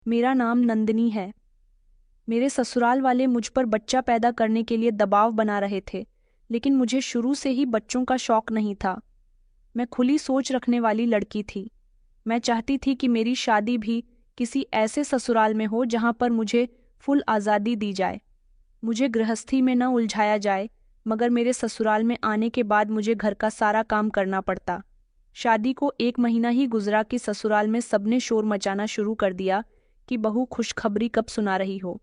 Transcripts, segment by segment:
मेरा नाम नंदिनी है। मेरे ससुराल वाले मुझ पर बच्चा पैदा करने के लिए दबाव बना रहे थे, लेकिन मुझे शुरू से ही बच्चों का शौक नहीं था। मैं खुली सोच रखने वाली लड़की थी। मैं चाहती थी कि मेरी शादी भी किसी ऐसे ससुराल में हो जहां पर मुझे फुल आज़ादी दी जाए। मुझे गृहस्थी में न उलझाया जाए, मगर मेरे ससुराल में आने के बाद मुझे घर का सारा काम करना पड़ता। शादी को 1 महीना ही गुजरा कि ससुराल में सबने शोर मचाना शुरू कर दिया कि बहू खुशखबरी कब सुना रही हो।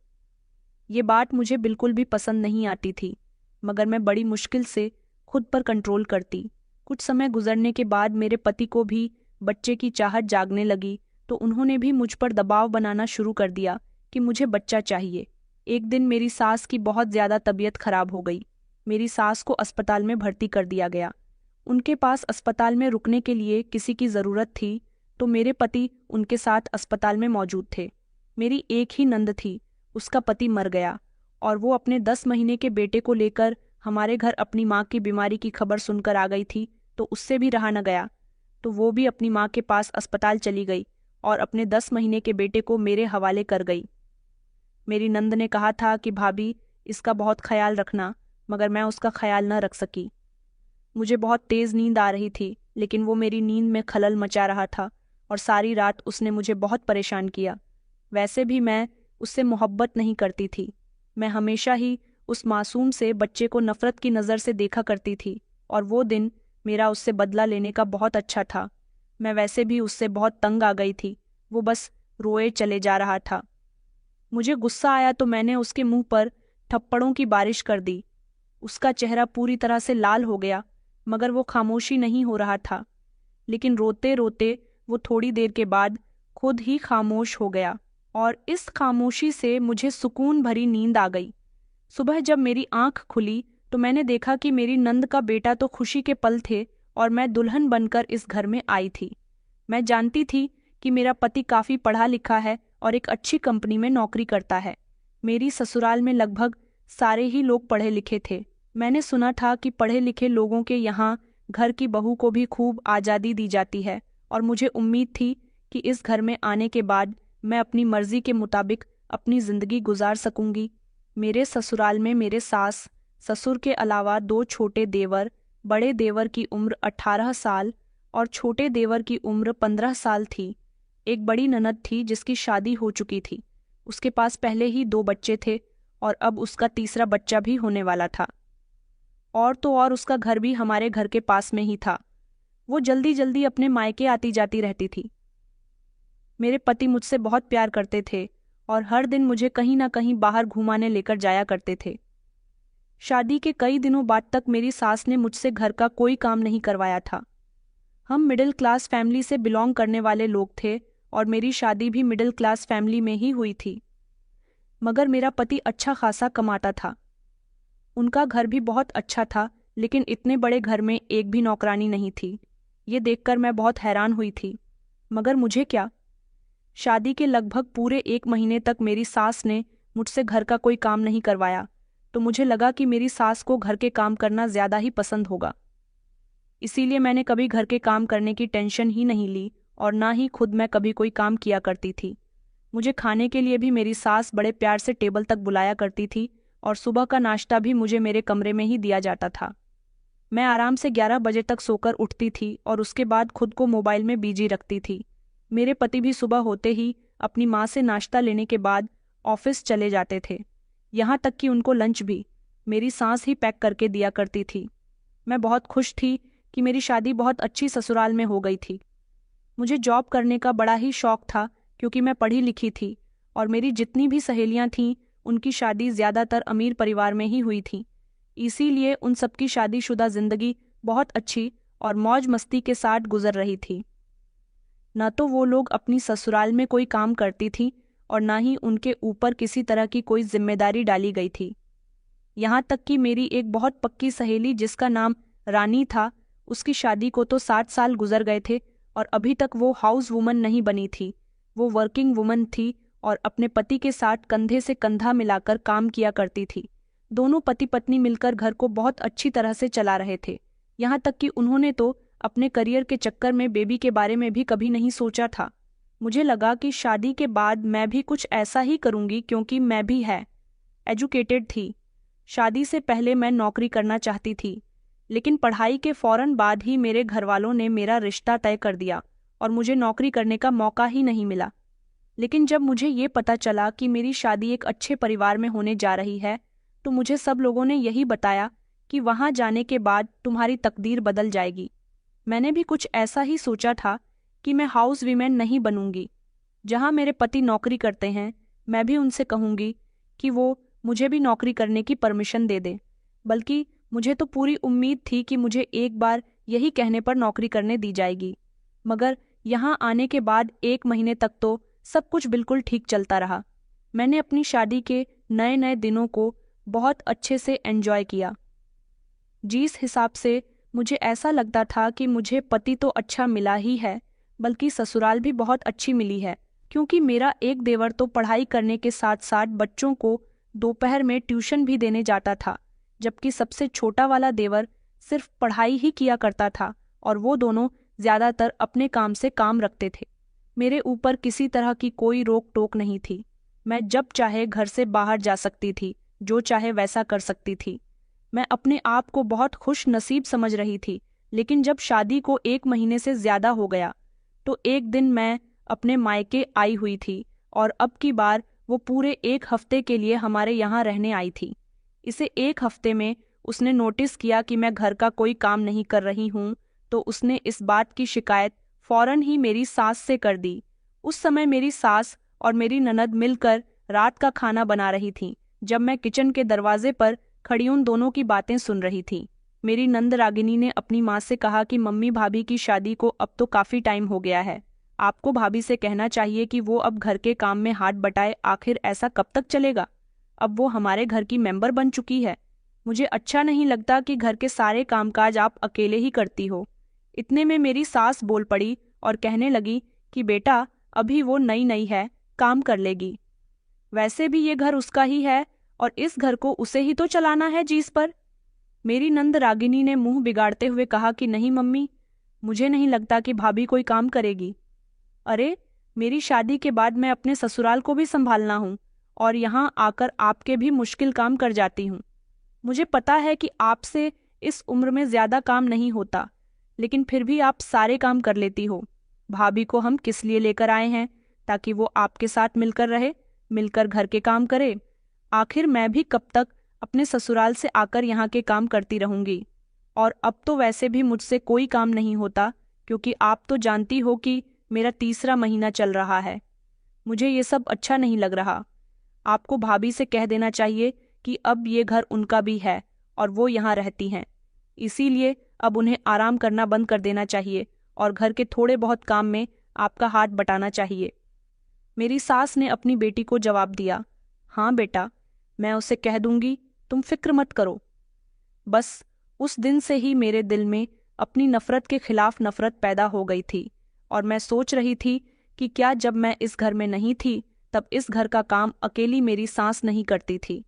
ये बात मुझे बिल्कुल भी पसंद नहीं आती थी, मगर मैं बड़ी मुश्किल से खुद पर कंट्रोल करती। कुछ समय गुजरने के बाद मेरे पति को भी बच्चे की चाहत जागने लगी, तो उन्होंने भी मुझ पर दबाव बनाना शुरू कर दिया कि मुझे बच्चा चाहिए। एक दिन मेरी सास की बहुत ज़्यादा तबीयत खराब हो गई। मेरी सास को अस्पताल में भर्ती कर दिया गया। उनके पास अस्पताल में रुकने के लिए किसी की ज़रूरत थी, तो मेरे पति उनके साथ अस्पताल में मौजूद थे। मेरी एक ही नंद थी, उसका पति मर गया और वो अपने 10 महीने के बेटे को लेकर हमारे घर अपनी माँ की बीमारी की खबर सुनकर आ गई थी, तो उससे भी रहा न गया, तो वो भी अपनी माँ के पास अस्पताल चली गई और अपने 10 महीने के बेटे को मेरे हवाले कर गई। मेरी नंद ने कहा था कि भाभी, इसका बहुत ख्याल रखना, मगर मैं उसका ख्याल न रख सकी। मुझे बहुत तेज नींद आ रही थी, लेकिन वो मेरी नींद में खलल मचा रहा था और सारी रात उसने मुझे बहुत परेशान किया। वैसे भी मैं उससे मोहब्बत नहीं करती थी। मैं हमेशा ही उस मासूम से बच्चे को नफरत की नज़र से देखा करती थी, और वो दिन मेरा उससे बदला लेने का बहुत अच्छा था। मैं वैसे भी उससे बहुत तंग आ गई थी। वो बस रोए चले जा रहा था। मुझे गुस्सा आया तो मैंने उसके मुंह पर थप्पड़ों की बारिश कर दी। उसका चेहरा पूरी तरह से लाल हो गया, मगर वो खामोशी नहीं हो रहा था। लेकिन रोते रोते वो थोड़ी देर के बाद खुद ही खामोश हो गया, और इस खामोशी से मुझे सुकून भरी नींद आ गई। सुबह जब मेरी आंख खुली तो मैंने देखा कि मेरी नंद का बेटा तो खुशी के पल थे और मैं दुल्हन बनकर इस घर में आई थी। मैं जानती थी कि मेरा पति काफ़ी पढ़ा लिखा है और एक अच्छी कंपनी में नौकरी करता है। मेरी ससुराल में लगभग सारे ही लोग पढ़े लिखे थे। मैंने सुना था कि पढ़े लिखे लोगों के यहाँ घर की बहू को भी खूब आज़ादी दी जाती है, और मुझे उम्मीद थी कि इस घर में आने के बाद मैं अपनी मर्जी के मुताबिक अपनी ज़िंदगी गुजार सकूंगी। मेरे ससुराल में मेरे सास ससुर के अलावा 2 छोटे देवर, बड़े देवर की उम्र 18 साल और छोटे देवर की उम्र 15 साल थी। एक बड़ी ननद थी जिसकी शादी हो चुकी थी। उसके पास पहले ही 2 बच्चे थे और अब उसका तीसरा बच्चा भी होने वाला था। और तो और उसका घर भी हमारे घर के पास में ही था। वो जल्दी जल्दी अपने मायके आती जाती रहती थी। मेरे पति मुझसे बहुत प्यार करते थे और हर दिन मुझे कहीं ना कहीं बाहर घुमाने लेकर जाया करते थे। शादी के कई दिनों बाद तक मेरी सास ने मुझसे घर का कोई काम नहीं करवाया था। हम मिडिल क्लास फैमिली से बिलोंग करने वाले लोग थे और मेरी शादी भी मिडिल क्लास फैमिली में ही हुई थी। मगर मेरा पति अच्छा खासा कमाता था। उनका घर भी बहुत अच्छा था, लेकिन इतने बड़े घर में एक भी नौकरानी नहीं थी। ये देखकर मैं बहुत हैरान हुई थी। मगर मुझे क्या? शादी के लगभग पूरे 1 महीने तक मेरी सास ने मुझसे घर का कोई काम नहीं करवाया, तो मुझे लगा कि मेरी सास को घर के काम करना ज़्यादा ही पसंद होगा। इसीलिए मैंने कभी घर के काम करने की टेंशन ही नहीं ली और ना ही खुद मैं कभी कोई काम किया करती थी। मुझे खाने के लिए भी मेरी सास बड़े प्यार से टेबल तक बुलाया करती थी और सुबह का नाश्ता भी मुझे मेरे कमरे में ही दिया जाता था। मैं आराम से 11 बजे तक सोकर उठती थी और उसके बाद खुद को मोबाइल में बिजी रखती थी। मेरे पति भी सुबह होते ही अपनी माँ से नाश्ता लेने के बाद ऑफिस चले जाते थे। यहाँ तक कि उनको लंच भी मेरी सास ही पैक करके दिया करती थी। मैं बहुत खुश थी कि मेरी शादी बहुत अच्छी ससुराल में हो गई थी। मुझे जॉब करने का बड़ा ही शौक था, क्योंकि मैं पढ़ी लिखी थी और मेरी जितनी भी सहेलियां थीं उनकी शादी ज़्यादातर अमीर परिवार में ही हुई थी। इसीलिए उन सबकी शादीशुदा ज़िंदगी बहुत अच्छी और मौज मस्ती के साथ गुजर रही थी। न तो वो लोग अपनी ससुराल में कोई काम करती थी और न ही उनके ऊपर किसी तरह की कोई जिम्मेदारी डाली गई थी। यहाँ तक कि मेरी एक बहुत पक्की सहेली जिसका नाम रानी था, उसकी शादी को तो 60 साल गुजर गए थे और अभी तक वो हाउस वुमन नहीं बनी थी। वो वर्किंग वुमन थी और अपने पति के साथ कंधे से कंधा मिलाकर काम किया करती थी। दोनों पति पत्नी मिलकर घर को बहुत अच्छी तरह से चला रहे थे। यहाँ तक कि उन्होंने तो अपने करियर के चक्कर में बेबी के बारे में भी कभी नहीं सोचा था। मुझे लगा कि शादी के बाद मैं भी कुछ ऐसा ही करूंगी क्योंकि मैं भी एजुकेटेड थी। शादी से पहले मैं नौकरी करना चाहती थी, लेकिन पढ़ाई के फौरन बाद ही मेरे घरवालों ने मेरा रिश्ता तय कर दिया और मुझे नौकरी करने का मौका ही नहीं मिला। लेकिन जब मुझे ये पता चला कि मेरी शादी एक अच्छे परिवार में होने जा रही है, तो मुझे सब लोगों ने यही बताया कि वहां जाने के बाद तुम्हारी तकदीर बदल जाएगी। मैंने भी कुछ ऐसा ही सोचा था कि मैं हाउस वीमेन नहीं बनूंगी। जहां मेरे पति नौकरी करते हैं, मैं भी उनसे कहूंगी कि वो मुझे भी नौकरी करने की परमिशन दे दें। बल्कि मुझे तो पूरी उम्मीद थी कि मुझे एक बार यही कहने पर नौकरी करने दी जाएगी। मगर यहाँ आने के बाद 1 महीने तक तो सब कुछ बिल्कुल ठीक चलता रहा। मैंने अपनी शादी के नए नए दिनों को बहुत अच्छे से एंजॉय किया। जिस हिसाब से मुझे ऐसा लगता था कि मुझे पति तो अच्छा मिला ही है, बल्कि ससुराल भी बहुत अच्छी मिली है, क्योंकि मेरा एक देवर तो पढ़ाई करने के साथ साथ बच्चों को दोपहर में ट्यूशन भी देने जाता था, जबकि सबसे छोटा वाला देवर सिर्फ पढ़ाई ही किया करता था और वो दोनों ज्यादातर अपने काम से काम रखते थे। मेरे ऊपर किसी तरह की कोई रोक टोक नहीं थी। मैं जब चाहे घर से बाहर जा सकती थी, जो चाहे वैसा कर सकती थी। मैं अपने आप को बहुत खुश नसीब समझ रही थी। लेकिन जब शादी को 1 महीने से ज्यादा हो गया, तो एक दिन मैं अपने मायके आई हुई थी और अब की बार वो पूरे 1 हफ्ते के लिए हमारे यहाँ रहने आई थी। इसे 1 हफ्ते में उसने नोटिस किया कि मैं घर का कोई काम नहीं कर रही हूँ, तो उसने इस बात की शिकायत फौरन ही मेरी सास से कर दी। उस समय मेरी सास और मेरी ननद मिलकर रात का खाना बना रही थीं, जब मैं किचन के दरवाजे पर खड़ी उन दोनों की बातें सुन रही थी। मेरी नंद रागिनी ने अपनी माँ से कहा कि मम्मी, भाभी की शादी को अब तो काफी टाइम हो गया है। आपको भाभी से कहना चाहिए कि वो अब घर के काम में हाथ बटाए। आखिर ऐसा कब तक चलेगा? अब वो हमारे घर की मेंबर बन चुकी है। मुझे अच्छा नहीं लगता कि घर के सारे कामकाज आप अकेले ही करती हो। इतने में मेरी सास बोल पड़ी और कहने लगी कि बेटा, अभी वो नई नई है, काम कर लेगी। वैसे भी ये घर उसका ही है और इस घर को उसे ही तो चलाना है जिस पर। मेरी नंद रागिनी ने मुंह बिगाड़ते हुए कहा कि नहीं मम्मी, मुझे नहीं लगता कि भाभी कोई काम करेगी। अरे, मेरी शादी के बाद मैं अपने ससुराल को भी संभालना हूँ और यहाँ आकर आपके भी मुश्किल काम कर जाती हूँ। मुझे पता है कि आपसे इस उम्र में ज्यादा काम नहीं होता, लेकिन फिर भी आप सारे काम कर लेती हो। भाभी को हम किस लिए लेकर आए हैं? ताकि वो आपके साथ मिलकर रहे, मिलकर घर के काम करे। आखिर मैं भी कब तक अपने ससुराल से आकर यहाँ के काम करती रहूंगी? और अब तो वैसे भी मुझसे कोई काम नहीं होता, क्योंकि आप तो जानती हो कि मेरा 3रा महीना चल रहा है। मुझे ये सब अच्छा नहीं लग रहा। आपको भाभी से कह देना चाहिए कि अब ये घर उनका भी है और वो यहाँ रहती हैं। इसीलिए अब उन्हें आराम करना बंद कर देना चाहिए और घर के थोड़े बहुत काम में आपका हाथ बटाना चाहिए। मेरी सास ने अपनी बेटी को जवाब दिया, हाँ बेटा, मैं उसे कह दूंगी, तुम फिक्र मत करो। बस उस दिन से ही मेरे दिल में अपनी नफरत के खिलाफ नफरत पैदा हो गई थी और मैं सोच रही थी कि क्या जब मैं इस घर में नहीं थी तब इस घर का काम अकेली मेरी सास नहीं करती थी।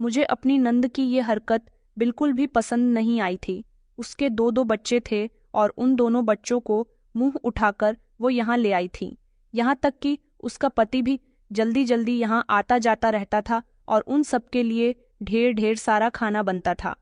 मुझे अपनी नंद की ये हरकत बिल्कुल भी पसंद नहीं आई थी। उसके 2 बच्चे थे और उन दोनों बच्चों को मुंह उठाकर वो यहाँ ले आई थी। यहाँ तक कि उसका पति भी जल्दी जल्दी यहाँ आता जाता रहता था और उन सब के लिए ढेर ढेर सारा खाना बनता था।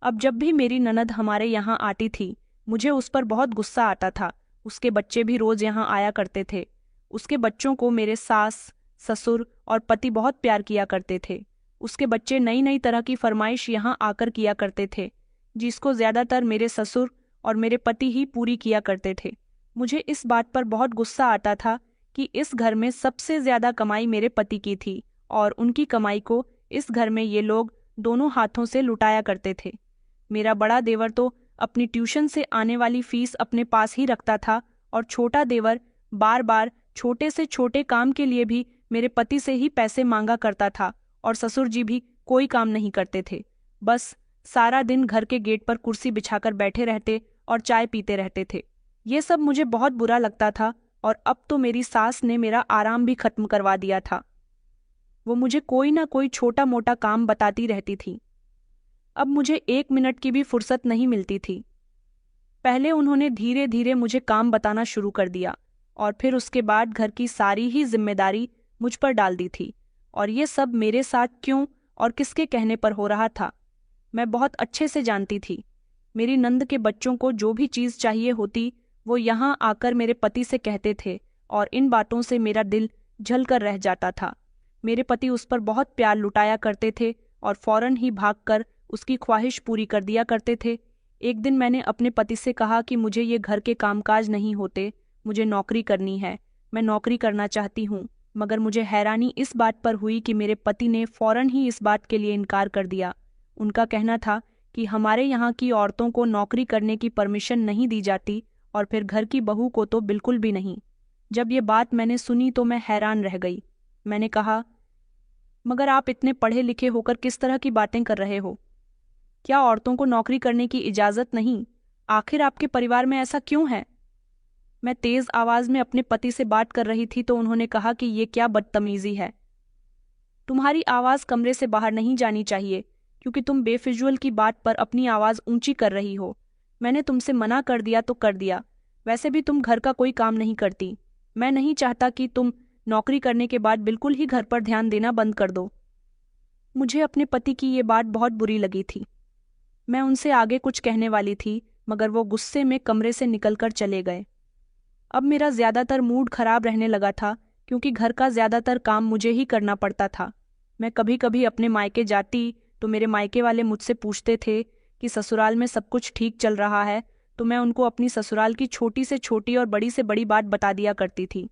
अब जब भी मेरी ननद हमारे यहाँ आती थी, मुझे उस पर बहुत गुस्सा आता था। उसके बच्चे भी रोज यहाँ आया करते थे। उसके बच्चों को मेरे सास, ससुर और पति बहुत प्यार किया करते थे। उसके बच्चे नई नई तरह की फरमाइश यहाँ आकर किया करते थे, जिसको ज्यादातर मेरे ससुर और मेरे पति ही पूरी किया करते थे। मुझे इस बात पर बहुत गुस्सा आता था कि इस घर में सबसे ज्यादा कमाई मेरे पति की थी और उनकी कमाई को इस घर में ये लोग दोनों हाथों से लुटाया करते थे। मेरा बड़ा देवर तो अपनी ट्यूशन से आने वाली फीस अपने पास ही रखता था और छोटा देवर बार बार छोटे से छोटे काम के लिए भी मेरे पति से ही पैसे मांगा करता था और ससुर जी भी कोई काम नहीं करते थे। बस सारा दिन घर के गेट पर कुर्सी बिछाकर बैठे रहते और चाय पीते रहते थे। ये सब मुझे बहुत बुरा लगता था और अब तो मेरी सास ने मेरा आराम भी खत्म करवा दिया था। वो मुझे कोई ना कोई छोटा मोटा काम बताती रहती थी। अब मुझे 1 मिनट की भी फुर्सत नहीं मिलती थी। पहले उन्होंने धीरे धीरे मुझे काम बताना शुरू कर दिया। और फिर उसके बाद घर की सारी ही जिम्मेदारी मुझ पर डाल दी थी। और ये सब मेरे साथ क्यों और किसके कहने पर हो रहा था, मैं बहुत अच्छे से जानती थी। मेरी नंद के बच्चों को जो भी चीज़ चाहिए होती वो यहाँ आकर मेरे पति से कहते थे, और इन बातों से मेरा दिल जल कर रह जाता था। मेरे पति उस पर बहुत प्यार लुटाया करते थे और फौरन ही भागकर उसकी ख्वाहिश पूरी कर दिया करते थे। एक दिन मैंने अपने पति से कहा कि मुझे ये घर के कामकाज नहीं होते, मुझे नौकरी करनी है, मैं नौकरी करना चाहती हूँ। मगर मुझे हैरानी इस बात पर हुई कि मेरे पति ने फौरन ही इस बात के लिए इनकार कर दिया। उनका कहना था कि हमारे यहाँ की औरतों को नौकरी करने की परमिशन नहीं दी जाती, और फिर घर की बहू को तो बिल्कुल भी नहीं। जब ये बात मैंने सुनी तो मैं हैरान रह गई। मैंने कहा, मगर आप इतने पढ़े लिखे होकर किस तरह की बातें कर रहे हो? क्या औरतों को नौकरी करने की इजाज़त नहीं? आखिर आपके परिवार में ऐसा क्यों है? मैं तेज आवाज में अपने पति से बात कर रही थी तो उन्होंने कहा कि ये क्या बदतमीजी है। तुम्हारी आवाज कमरे से बाहर नहीं जानी चाहिए, क्योंकि तुम बेफिजूल की बात पर अपनी आवाज ऊंची कर रही हो। मैंने तुमसे मना कर दिया तो कर दिया, वैसे भी तुम घर का कोई काम नहीं करती। मैं नहीं चाहता कि तुम नौकरी करने के बाद बिल्कुल ही घर पर ध्यान देना बंद कर दो। मुझे अपने पति की ये बात बहुत बुरी लगी थी। मैं उनसे आगे कुछ कहने वाली थी, मगर वो गुस्से में कमरे से निकलकर चले गए। अब मेरा ज़्यादातर मूड खराब रहने लगा था, क्योंकि घर का ज़्यादातर काम मुझे ही करना पड़ता था। मैं कभी कभी अपने मायके जाती तो मेरे मायके वाले मुझसे पूछते थे कि ससुराल में सब कुछ ठीक चल रहा है, तो मैं उनको अपनी ससुराल की छोटी से छोटी और बड़ी से बड़ी बात बता दिया करती थी।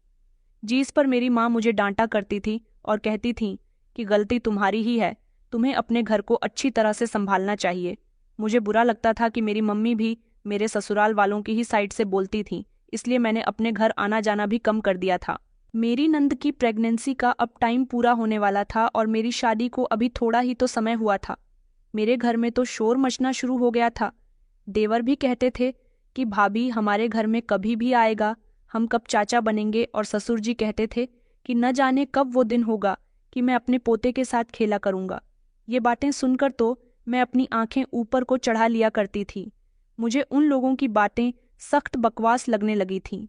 जिस पर मेरी माँ मुझे डांटा करती थी और कहती थी कि गलती तुम्हारी ही है, तुम्हें अपने घर को अच्छी तरह से संभालना चाहिए। मुझे बुरा लगता था कि मेरी मम्मी भी मेरे ससुराल वालों की ही साइड से बोलती थी, इसलिए मैंने अपने घर आना जाना भी कम कर दिया था। मेरी नंद की प्रेगनेंसी का अब टाइम पूरा होने वाला था और मेरी शादी को अभी थोड़ा ही तो समय हुआ था। मेरे घर में तो शोर मचना शुरू हो गया था। देवर भी कहते थे कि भाभी हमारे घर में कभी भी आएगा, हम कब चाचा बनेंगे, और ससुर जी कहते थे कि न जाने कब वो दिन होगा कि मैं अपने पोते के साथ खेला करूंगा। ये बातें सुनकर तो मैं अपनी आंखें ऊपर को चढ़ा लिया करती थी। मुझे उन लोगों की बातें सख्त बकवास लगने लगी थीं।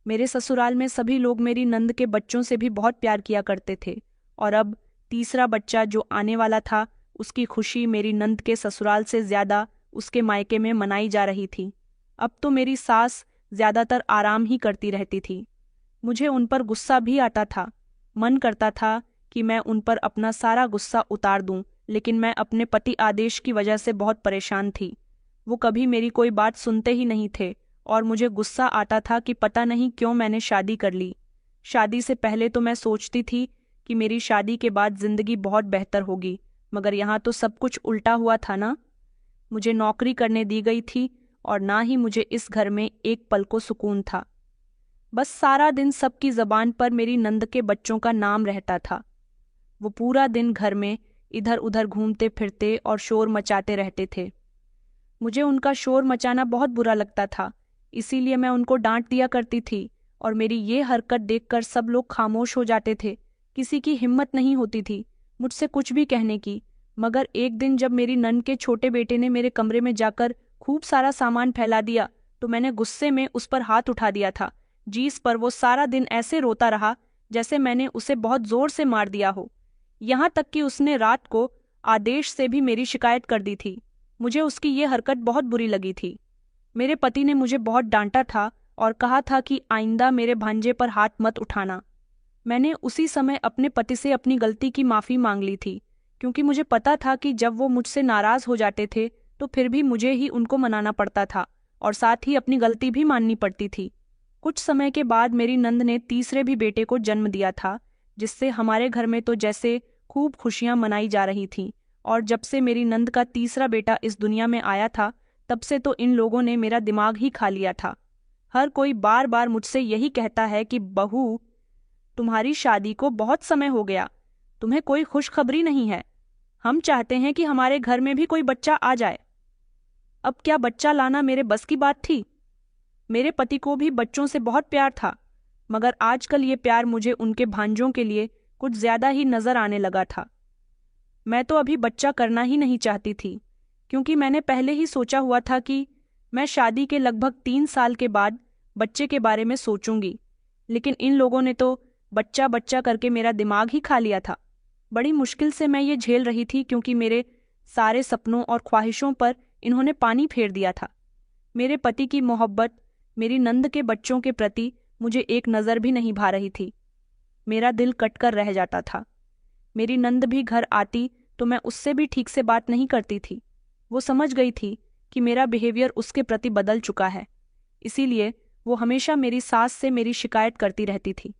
मेरे ससुराल में सभी लोग मेरी नंद के बच्चों से भी बहुत प्यार किया करते थे, और अब तीसरा बच्चा जो आने वाला था उसकी खुशी मेरी नंद के ससुराल से ज्यादा उसके मायके में मनाई जा रही थी। अब तो मेरी सास ज्यादातर आराम ही करती रहती थी। मुझे उन पर गुस्सा भी आता था। मन करता था कि मैं उन पर अपना सारा गुस्सा उतार दूं, लेकिन मैं अपने पति आदेश की वजह से बहुत परेशान थी। वो कभी मेरी कोई बात सुनते ही नहीं थे, और मुझे गुस्सा आता था कि पता नहीं क्यों मैंने शादी कर ली। शादी से पहले तो मैं सोचती थी कि मेरी शादी के बाद जिंदगी बहुत बेहतर होगी, मगर यहाँ तो सब कुछ उल्टा हुआ था ना। मुझे नौकरी करने दी गई थी और ना ही मुझे इस घर में एक पल को सुकून था। बस सारा दिन सबकी जबान पर मेरी नंद के बच्चों का नाम रहता था। वो पूरा दिन घर में इधर उधर घूमते फिरते और शोर मचाते रहते थे। मुझे उनका शोर मचाना बहुत बुरा लगता था, इसीलिए मैं उनको डांट दिया करती थी, और मेरी ये हरकत देखकर सब लोग खामोश हो जाते थे। किसी की हिम्मत नहीं होती थी मुझसे कुछ भी कहने की। मगर एक दिन जब मेरी नंद के छोटे बेटे ने मेरे कमरे में जाकर खूब सारा सामान फैला दिया, तो मैंने गुस्से में उस पर हाथ उठा दिया था, जिस पर वो सारा दिन ऐसे रोता रहा जैसे मैंने उसे बहुत जोर से मार दिया हो। यहाँ तक कि उसने रात को आदेश से भी मेरी शिकायत कर दी थी। मुझे उसकी ये हरकत बहुत बुरी लगी थी। मेरे पति ने मुझे बहुत डांटा था और कहा था कि आइंदा मेरे भांजे पर हाथ मत उठाना। मैंने उसी समय अपने पति से अपनी गलती की माफ़ी मांग ली थी, क्योंकि मुझे पता था कि जब वो मुझसे नाराज़ हो जाते थे तो फिर भी मुझे ही उनको मनाना पड़ता था और साथ ही अपनी गलती भी माननी पड़ती थी। कुछ समय के बाद मेरी नंद ने तीसरे भी बेटे को जन्म दिया था, जिससे हमारे घर में तो जैसे खूब खुशियां मनाई जा रही थीं। और जब से मेरी नंद का तीसरा बेटा इस दुनिया में आया था, तब से तो इन लोगों ने मेरा दिमाग ही खा लिया था। हर कोई बार बार मुझसे यही कहता है कि बहू, तुम्हारी शादी को बहुत समय हो गया, तुम्हें कोई खुशखबरी नहीं है। हम चाहते हैं कि हमारे घर में भी कोई बच्चा आ जाए। अब क्या बच्चा लाना मेरे बस की बात थी? मेरे पति को भी बच्चों से बहुत प्यार था, मगर आजकल ये प्यार मुझे उनके भांजों के लिए कुछ ज्यादा ही नजर आने लगा था। मैं तो अभी बच्चा करना ही नहीं चाहती थी, क्योंकि मैंने पहले ही सोचा हुआ था कि मैं शादी के लगभग 3 साल के बाद बच्चे के बारे में सोचूंगी। लेकिन इन लोगों ने तो बच्चा बच्चा करके मेरा दिमाग ही खा लिया था। बड़ी मुश्किल से मैं ये झेल रही थी क्योंकि मेरे सारे सपनों और ख्वाहिशों पर इन्होंने पानी फेर दिया था। मेरे पति की मोहब्बत मेरी नंद के बच्चों के प्रति मुझे एक नज़र भी नहीं भा रही थी। मेरा दिल कटकर रह जाता था। मेरी नंद भी घर आती तो मैं उससे भी ठीक से बात नहीं करती थी। वो समझ गई थी कि मेरा बिहेवियर उसके प्रति बदल चुका है, इसीलिए वो हमेशा मेरी सास से मेरी शिकायत करती रहती थी।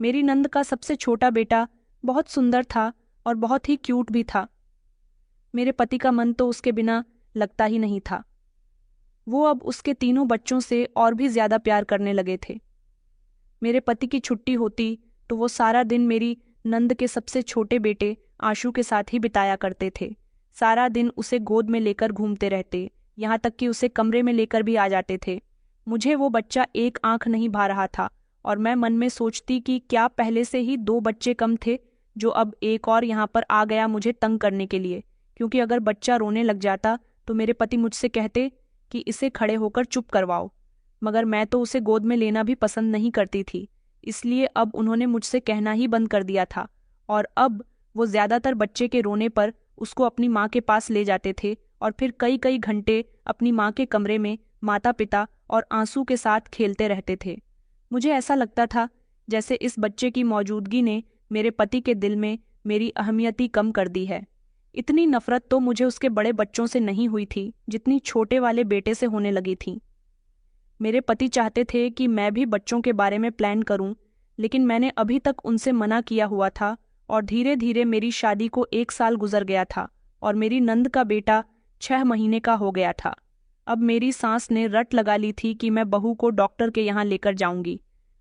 मेरी नंद का सबसे छोटा बेटा बहुत सुंदर था और बहुत ही क्यूट भी था। मेरे पति का मन तो उसके बिना लगता ही नहीं था। वो अब उसके तीनों बच्चों से और भी ज्यादा प्यार करने लगे थे। मेरे पति की छुट्टी होती तो वो सारा दिन मेरी नंद के सबसे छोटे बेटे आशु के साथ ही बिताया करते थे। सारा दिन उसे गोद में लेकर घूमते रहते, यहाँ तक कि उसे कमरे में लेकर भी आ जाते थे। मुझे वो बच्चा एक आंख नहीं भा रहा था और मैं मन में सोचती कि क्या पहले से ही 2 बच्चे कम थे जो अब एक और यहाँ पर आ गया मुझे तंग करने के लिए। क्योंकि अगर बच्चा रोने लग जाता तो मेरे पति मुझसे कहते कि इसे खड़े होकर चुप करवाओ, मगर मैं तो उसे गोद में लेना भी पसंद नहीं करती थी, इसलिए अब उन्होंने मुझसे कहना ही बंद कर दिया था। और अब वो ज्यादातर बच्चे के रोने पर उसको अपनी माँ के पास ले जाते थे और फिर कई कई घंटे अपनी माँ के कमरे में माता पिता और आंसू के साथ खेलते रहते थे। मुझे ऐसा लगता था जैसे इस बच्चे की मौजूदगी ने मेरे पति के दिल में मेरी अहमियत ही कम कर दी है। इतनी नफरत तो मुझे उसके बड़े बच्चों से नहीं हुई थी जितनी छोटे वाले बेटे से होने लगी थी। मेरे पति चाहते थे कि मैं भी बच्चों के बारे में प्लान करूं, लेकिन मैंने अभी तक उनसे मना किया हुआ था और धीरे धीरे मेरी शादी को 1 साल गुजर गया था और मेरी नंद का बेटा 6 महीने का हो गया था। अब मेरी सास ने रट लगा ली थी कि मैं बहू को डॉक्टर के यहाँ लेकर जाऊंगी,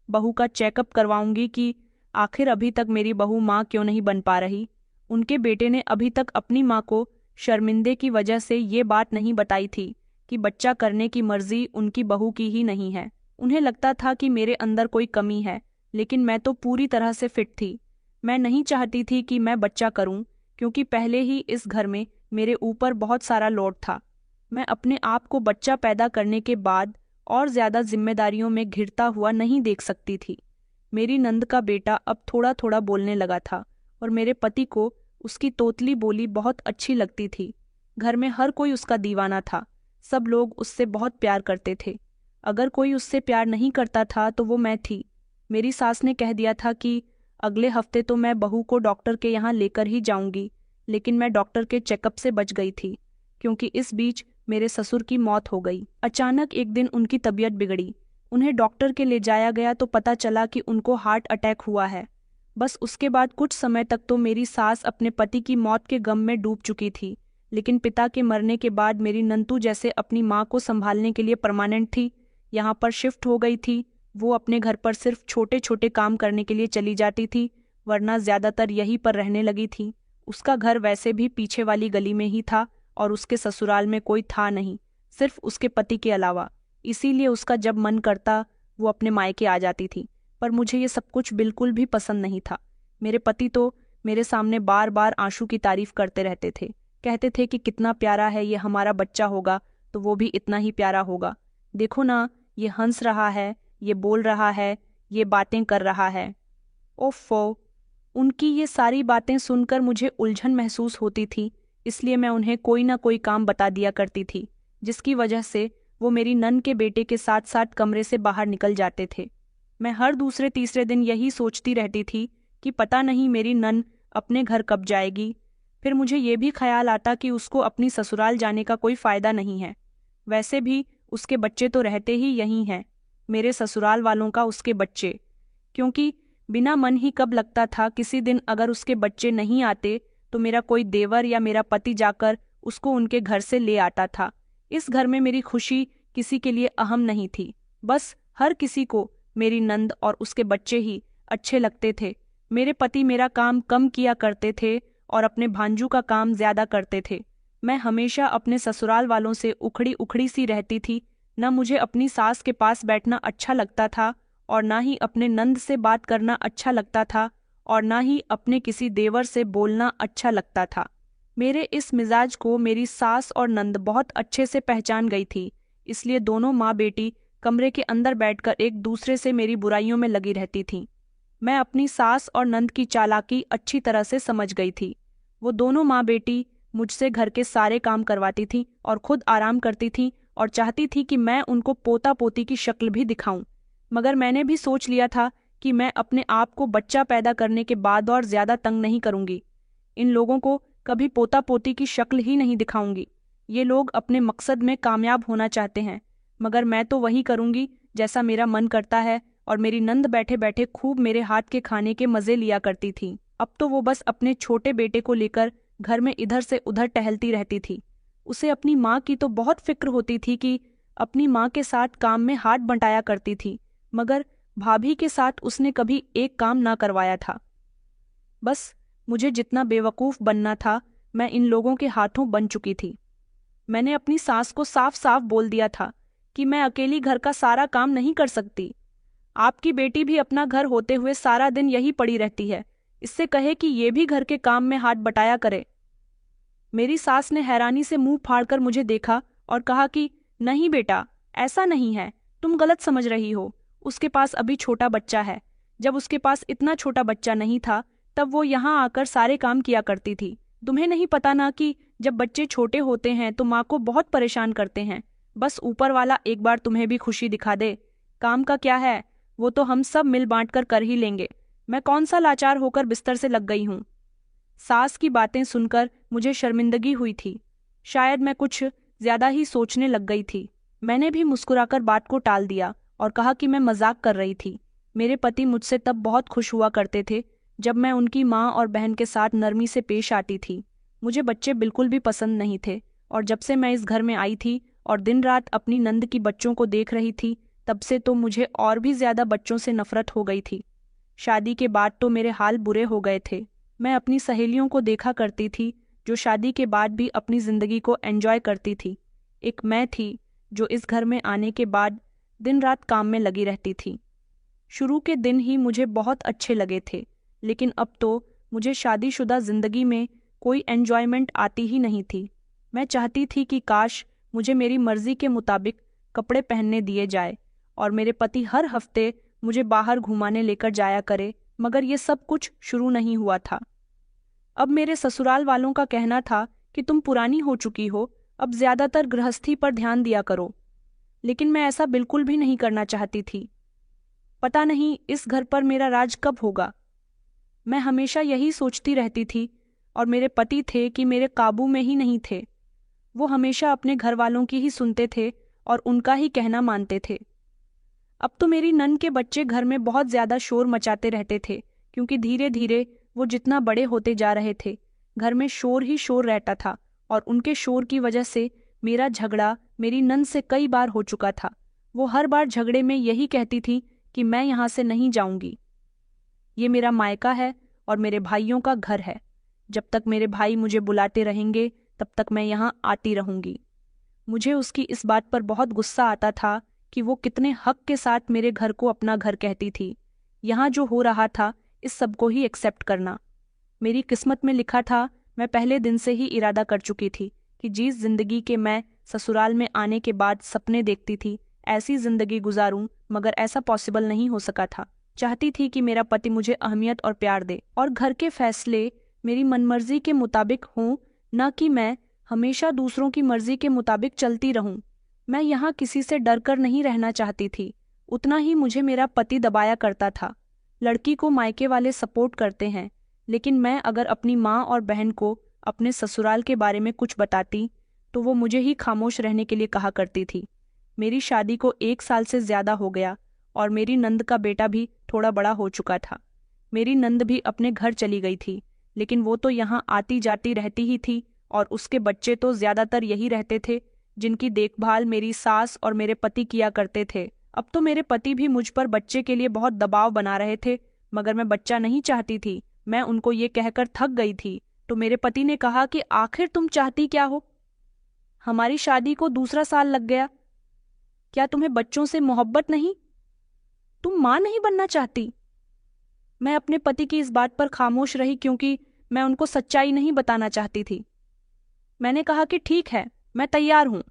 बहू का चेकअप करवाऊंगी कि आखिर अभी तक मेरी बहू माँ क्यों नहीं बन पा रही। उनके बेटे ने अभी तक अपनी माँ को शर्मिंदे की वजह से ये बात नहीं बताई थी कि बच्चा करने की मर्जी उनकी बहू की ही नहीं है। उन्हें लगता था कि मेरे अंदर कोई कमी है, लेकिन मैं तो पूरी तरह से फिट थी। मैं नहीं चाहती थी कि मैं बच्चा करूं, क्योंकि पहले ही इस घर में मेरे ऊपर बहुत सारा लोड था। मैं अपने आप को बच्चा पैदा करने के बाद और ज्यादा जिम्मेदारियों में घिरता हुआ नहीं देख सकती थी। मेरी नंद का बेटा अब थोड़ा थोड़ा बोलने लगा था और मेरे पति को उसकी तोतली बोली बहुत अच्छी लगती थी। घर में हर कोई उसका दीवाना था, सब लोग उससे बहुत प्यार करते थे। अगर कोई उससे प्यार नहीं करता था तो वो मैं थी। मेरी सास ने कह दिया था कि अगले हफ्ते तो मैं बहू को डॉक्टर के यहाँ लेकर ही जाऊंगी, लेकिन मैं डॉक्टर के चेकअप से बच गई थी क्योंकि इस बीच मेरे ससुर की मौत हो गई। अचानक एक दिन उनकी तबीयत बिगड़ी। उन्हें डॉक्टर के ले जाया गया तो पता चला कि उनको हार्ट अटैक हुआ है। बस उसके बाद कुछ समय तक तो मेरी सास अपने पति की मौत के गम में डूब चुकी थी, लेकिन पिता के मरने के बाद मेरी नंतू जैसे अपनी माँ को संभालने के लिए परमानेंट थी, यहाँ पर शिफ्ट हो गई थी। वो अपने घर पर सिर्फ छोटे छोटे काम करने के लिए चली जाती थी, वरना ज्यादातर यहीं पर रहने लगी थी। उसका घर वैसे भी पीछे वाली गली में ही था और उसके ससुराल में कोई था नहीं, सिर्फ उसके पति के अलावा, इसीलिए उसका जब मन करता वो अपने मायके आ जाती थी। पर मुझे ये सब कुछ बिल्कुल भी पसंद नहीं था। मेरे पति तो मेरे सामने बार बार आशु की तारीफ करते रहते थे, कहते थे कि कितना प्यारा है, ये हमारा बच्चा होगा तो वो भी इतना ही प्यारा होगा। देखो ना, ये हंस रहा है, ये बोल रहा है, ये बातें कर रहा है। ओफो, उनकी ये सारी बातें सुनकर मुझे उलझन महसूस होती थी, इसलिए मैं उन्हें कोई ना कोई काम बता दिया करती थी, जिसकी वजह से वो मेरी नन के बेटे के साथ साथ कमरे से बाहर निकल जाते थे। मैं हर दूसरे तीसरे दिन यही सोचती रहती थी कि पता नहीं मेरी नन अपने घर कब जाएगी। फिर मुझे ये भी ख्याल आता कि उसको अपनी ससुराल जाने का कोई फायदा नहीं है, वैसे भी उसके बच्चे तो रहते ही यहीं हैं, मेरे ससुराल वालों का उसके बच्चे। क्योंकि बिना मन ही कब लगता था किसी दिन अगर उसके बच्चे नहीं आते तो मेरा कोई देवर या मेरा पति जाकर उसको उनके घर से ले आता था। इस घर में मेरी खुशी किसी के लिए अहम नहीं थी, बस हर किसी को मेरी नंद और उसके बच्चे ही अच्छे लगते थे। मेरे पति मेरा काम कम किया करते थे और अपने भांजू का काम ज्यादा करते थे। मैं हमेशा अपने ससुराल वालों से उखड़ी उखड़ी सी रहती थी। न मुझे अपनी सास के पास बैठना अच्छा लगता था और ना ही अपने नंद से बात करना अच्छा लगता था और ना ही अपने किसी देवर से बोलना अच्छा लगता था। मेरे इस मिजाज को मेरी सास और नंद बहुत अच्छे से पहचान गई थी, इसलिए दोनों माँ बेटी कमरे के अंदर बैठकर एक दूसरे से मेरी बुराइयों में लगी रहती थीं। मैं अपनी सास और नंद की चालाकी अच्छी तरह से समझ गई थी। वो दोनों माँ बेटी मुझसे घर के सारे काम करवाती थीं और खुद आराम करती थीं और चाहती थी कि मैं उनको पोता पोती की शक्ल भी दिखाऊं। मगर मैंने भी सोच लिया था कि मैं अपने आप को बच्चा पैदा करने के बाद और ज्यादा तंग नहीं करूंगी। इन लोगों को कभी पोता पोती की शक्ल ही नहीं दिखाऊंगी। ये लोग अपने मकसद में कामयाब होना चाहते हैं, मगर मैं तो वही करूंगी जैसा मेरा मन करता है। और मेरी नंद बैठे बैठे खूब मेरे हाथ के खाने के मजे लिया करती थी। अब तो वो बस अपने छोटे बेटे को लेकर घर में इधर से उधर टहलती रहती थी। उसे अपनी माँ की तो बहुत फिक्र होती थी कि अपनी माँ के साथ काम में हाथ बंटाया करती थी, मगर भाभी के साथ उसने कभी एक काम ना करवाया था। बस मुझे जितना बेवकूफ़ बनना था मैं इन लोगों के हाथों बन चुकी थी। मैंने अपनी सास को साफ साफ बोल दिया था कि मैं अकेली घर का सारा काम नहीं कर सकती। आपकी बेटी भी अपना घर होते हुए सारा दिन यही पड़ी रहती है, इससे कहे कि ये भी घर के काम में हाथ बटाया करे। मेरी सास ने हैरानी से मुंह फाड़कर मुझे देखा और कहा कि नहीं बेटा, ऐसा नहीं है, तुम गलत समझ रही हो। उसके पास अभी छोटा बच्चा है। जब उसके पास इतना छोटा बच्चा नहीं था तब वो यहाँ आकर सारे काम किया करती थी। तुम्हें नहीं पता ना कि जब बच्चे छोटे होते हैं तो माँ को बहुत परेशान करते हैं। बस ऊपर वाला एक बार तुम्हें भी खुशी दिखा दे। काम का क्या है, वो तो हम सब मिल बांट कर ही लेंगे। मैं कौन सा लाचार होकर बिस्तर से लग गई हूँ। सास की बातें सुनकर मुझे शर्मिंदगी हुई थी। शायद मैं कुछ ज्यादा ही सोचने लग गई थी। मैंने भी मुस्कुराकर बात को टाल दिया और कहा कि मैं मजाक कर रही थी। मेरे पति मुझसे तब बहुत खुश हुआ करते थे जब मैं उनकी माँ और बहन के साथ नरमी से पेश आती थी। मुझे बच्चे बिल्कुल भी पसंद नहीं थे, और जब से मैं इस घर में आई थी और दिन रात अपनी नंद की बच्चों को देख रही थी तब से तो मुझे और भी ज्यादा बच्चों से नफरत हो गई थी। शादी के बाद तो मेरे हाल बुरे हो गए थे। मैं अपनी सहेलियों को देखा करती थी जो शादी के बाद भी अपनी जिंदगी को एंजॉय करती थी। एक मैं थी जो इस घर में आने के बाद दिन रात काम में लगी रहती थी। शुरू के दिन ही मुझे बहुत अच्छे लगे थे, लेकिन अब तो मुझे शादीशुदा जिंदगी में कोई एंजॉयमेंट आती ही नहीं थी। मैं चाहती थी कि काश मुझे मेरी मर्जी के मुताबिक कपड़े पहनने दिए जाए और मेरे पति हर हफ्ते मुझे बाहर घुमाने लेकर जाया करे, मगर ये सब कुछ शुरू नहीं हुआ था। अब मेरे ससुराल वालों का कहना था कि तुम पुरानी हो चुकी हो, अब ज्यादातर गृहस्थी पर ध्यान दिया करो। लेकिन मैं ऐसा बिल्कुल भी नहीं करना चाहती थी। पता नहीं इस घर पर मेरा राज कब होगा। मैं हमेशा यही सोचती रहती थी, और मेरे पति थे कि मेरे काबू में ही नहीं थे। वो हमेशा अपने घर वालों की ही सुनते थे और उनका ही कहना मानते थे। अब तो मेरी नन के बच्चे घर में बहुत ज्यादा शोर मचाते रहते थे, क्योंकि धीरे धीरे वो जितना बड़े होते जा रहे थे घर में शोर ही शोर रहता था, और उनके शोर की वजह से मेरा झगड़ा मेरी नन से कई बार हो चुका था। वो हर बार झगड़े में यही कहती थी कि मैं यहाँ से नहीं जाऊंगी। ये मेरा मायका है और मेरे भाइयों का घर है। जब तक मेरे भाई मुझे बुलाते रहेंगे तब तक मैं यहाँ आती रहूंगी। मुझे उसकी इस बात पर बहुत गुस्सा आता था कि वो कितने हक के साथ मेरे घर को अपना घर कहती थी। यहाँ जो हो रहा था इस सब को ही एक्सेप्ट करना मेरी किस्मत में लिखा था। मैं पहले दिन से ही इरादा कर चुकी थी कि जिस जिंदगी के मैं ससुराल में आने के बाद सपने देखती थी ऐसी जिंदगी गुजारूं, मगर ऐसा पॉसिबल नहीं हो सका था। चाहती थी कि मेरा पति मुझे अहमियत और प्यार दे और घर के फैसले मेरी मनमर्जी के मुताबिक हों, न कि मैं हमेशा दूसरों की मर्जी के मुताबिक चलती रहूं। मैं यहाँ किसी से डर कर नहीं रहना चाहती थी। उतना ही मुझे मेरा पति दबाया करता था। लड़की को मायके वाले सपोर्ट करते हैं, लेकिन मैं अगर अपनी माँ और बहन को अपने ससुराल के बारे में कुछ बताती तो वो मुझे ही खामोश रहने के लिए कहा करती थी। मेरी शादी को 1 साल से ज्यादा हो गया और मेरी नंद का बेटा भी थोड़ा बड़ा हो चुका था। मेरी नंद भी अपने घर चली गई थी, लेकिन वो तो यहाँ आती जाती रहती ही थी, और उसके बच्चे तो ज्यादातर यही रहते थे जिनकी देखभाल मेरी सास और मेरे पति किया करते थे। अब तो मेरे पति भी मुझ पर बच्चे के लिए बहुत दबाव बना रहे थे, मगर मैं बच्चा नहीं चाहती थी। मैं उनको ये कहकर थक गई थी, तो मेरे पति ने कहा कि आखिर तुम चाहती क्या हो? हमारी शादी को 2 साल लग गया, क्या तुम्हें बच्चों से मोहब्बत नहीं? तुम माँ नहीं बनना चाहती? मैं अपने पति की इस बात पर खामोश रही क्योंकि मैं उनको सच्चाई नहीं बताना चाहती थी। मैंने कहा कि ठीक है, मैं तैयार हूं।